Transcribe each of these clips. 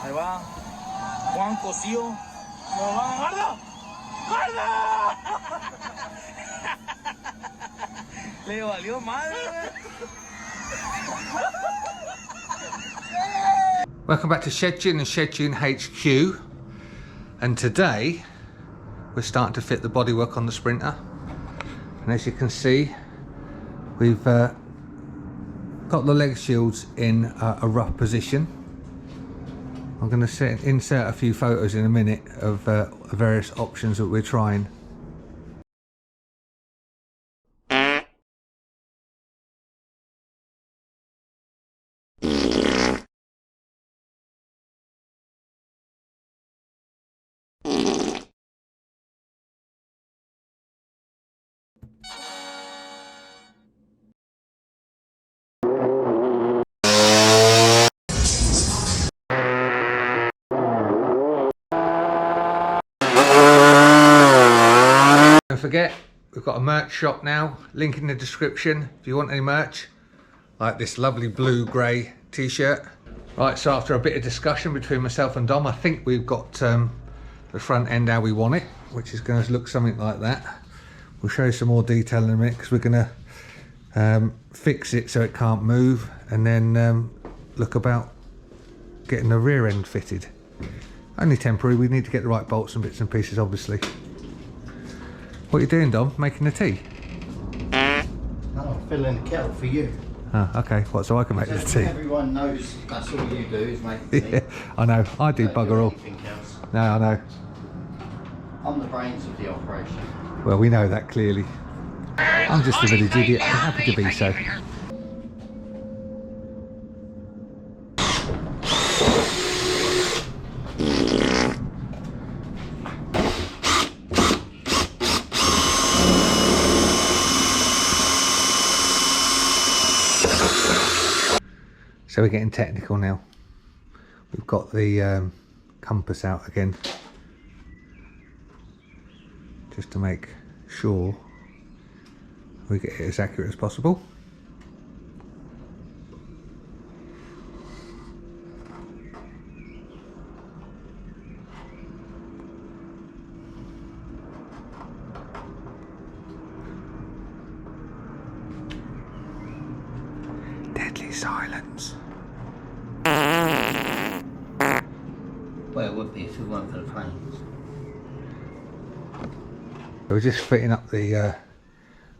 Ahí va. Juan Cosío. ¡Guarda! ¡Guarda! Le valió madre. Welcome back to Shedtune and Shedtune HQ. And today we're starting to fit the bodywork on the Sprinter. And as you can see, we've got the leg shields in a rough position. I'm going to insert a few photos in a minute of various options that we're trying. Don't forget, we've got a merch shop now, link in the description if you want any merch, like this lovely blue grey t-shirt. Right, so after a bit of discussion between myself and Dom, I think we've got the front end how we want it, which is going to look something like that. We'll show you some more detail in a minute because we're going to fix it so it can't move, and then look about getting the rear end fitted. Only temporary, we need to get the right bolts and bits and pieces obviously. What are you doing, Dom? Making the tea? No, I'm filling the kettle for you. Oh, okay. What, so I can make the tea? Everyone knows that's all you do is make the tea. Yeah, I know. I do bugger all. Else. No, I know. I'm the brains of the operation. Well, we know that clearly. I'm just a village idiot. I'm happy to be so. So we're getting technical now. We've got the compass out again, just to make sure we get it as accurate as possible. Deadly silence. Well, it would be if it weren't for the planes. We're just fitting up the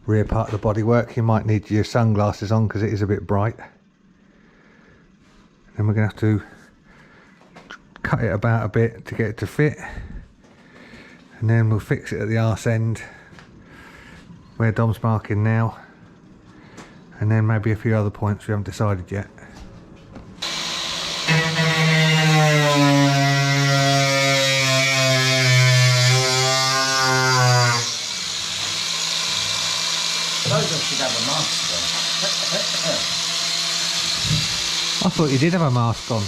rear part of the bodywork. You might need your sunglasses on because it is a bit bright. Then we're going to have to cut it about a bit to get it to fit, and then we'll fix it at the arse end where Dom's marking now, and then maybe a few other points we haven't decided yet. I thought you did have a mask on.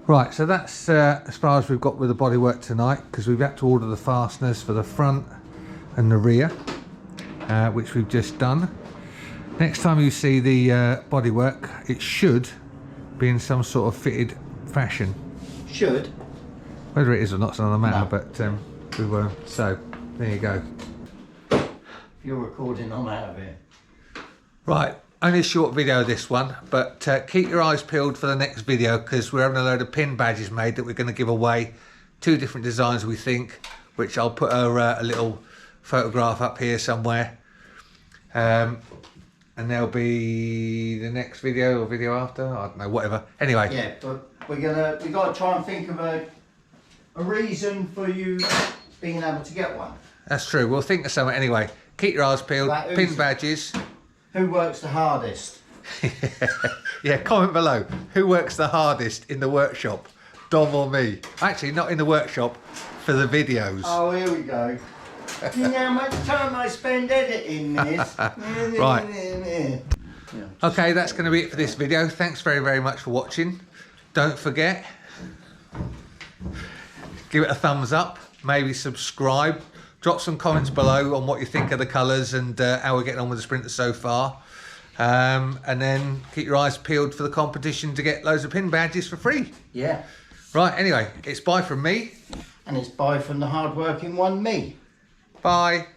Right, so that's as far as we've got with the bodywork tonight, because we've had to order the fasteners for the front and the rear, which we've just done. Next time you see the bodywork, it should be in some sort of fitted fashion. Should. Whether it is or not is another matter, No. but we were. So, there you go. You're recording, I'm out of here. Right, only a short video this one, but keep your eyes peeled for the next video because we're having a load of pin badges made that we're going to give away. 2 different designs we think, which I'll put a little photograph up here somewhere. And there'll be the next video or video after, I don't know, whatever. Anyway. Yeah, but we got to try and think of a reason for you being able to get one. That's true, we'll think of something anyway. Keep your eyes peeled, pin badges. Who works the hardest? Yeah, comment below. Who works the hardest in the workshop? Dom or me? Actually, not in the workshop, for the videos. Oh, here we go. You know how much time I spend editing this. Right. Okay, that's going to be it for this video. Thanks very, very much for watching. Don't forget, give it a thumbs up, maybe subscribe. Drop some comments below on what you think of the colours and how we're getting on with the Sprinter so far. And then keep your eyes peeled for the competition to get loads of pin badges for free. Yeah. Right, anyway, it's bye from me. And it's bye from the hard-working one, me. Bye.